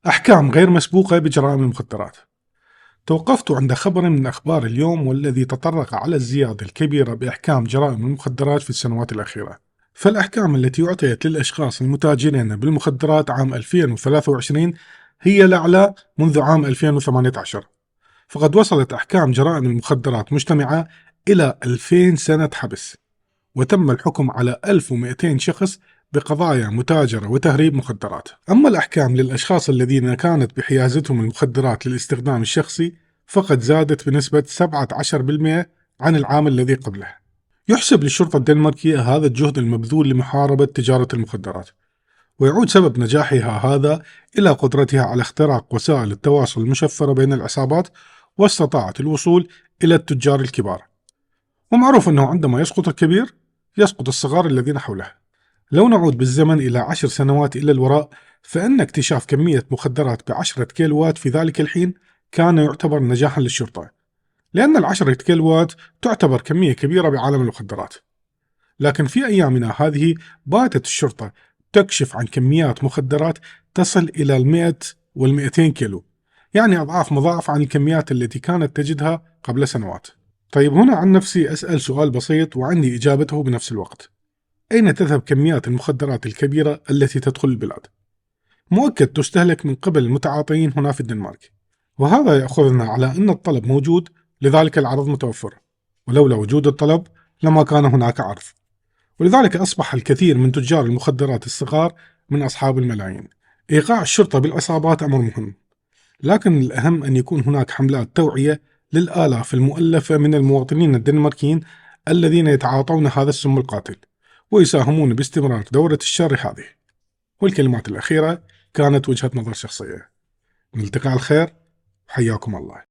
أحكام غير مسبوقة بجرائم المخدرات. توقفت عند خبر من أخبار اليوم والذي تطرق على الزيادة الكبيرة بأحكام جرائم المخدرات في السنوات الأخيرة. فالأحكام التي أعطيت للأشخاص المتاجرين بالمخدرات عام 2023 هي الأعلى منذ عام 2018، فقد وصلت أحكام جرائم المخدرات مجتمعة إلى 2000 سنة حبس، وتم الحكم على 1200 شخص بقضايا متاجرة وتهريب مخدرات. أما الأحكام للأشخاص الذين كانت بحيازتهم المخدرات للاستخدام الشخصي فقد زادت بنسبة 17% عن العام الذي قبله. يحسب للشرطة الدنماركية هذا الجهد المبذول لمحاربة تجارة المخدرات، ويعود سبب نجاحها هذا إلى قدرتها على اختراق وسائل التواصل المشفرة بين العصابات، واستطاعت الوصول إلى التجار الكبار. ومعروف أنه عندما يسقط الكبير يسقط الصغار الذين حوله. لو نعود بالزمن إلى 10 سنوات إلى الوراء، فإن اكتشاف كمية مخدرات ب10 كيلوات في ذلك الحين كان يعتبر نجاحا للشرطة، لأن 10 كيلوات تعتبر كمية كبيرة بعالم المخدرات. لكن في أيامنا هذه باتت الشرطة تكشف عن كميات مخدرات تصل إلى 100 وال200 كيلو، يعني أضعاف مضاعف عن الكميات التي كانت تجدها قبل سنوات. طيب، هنا عن نفسي أسأل سؤال بسيط وعندي إجابته بنفس الوقت: أين تذهب كميات المخدرات الكبيرة التي تدخل البلاد؟ مؤكد تستهلك من قبل المتعاطين هنا في الدنمارك، وهذا يأخذنا على أن الطلب موجود، لذلك العرض متوفر، ولولا وجود الطلب لما كان هناك عرض، ولذلك أصبح الكثير من تجار المخدرات الصغار من أصحاب الملايين. إيقاع الشرطة بالعصابات أمر مهم، لكن الأهم أن يكون هناك حملات توعية للآلاف المؤلفة من المواطنين الدنماركيين الذين يتعاطون هذا السم القاتل ويساهمون باستمرار دورة الشر هذه. والكلمات الأخيرة كانت وجهة نظر شخصية. نلتقي على الخير، حياكم الله.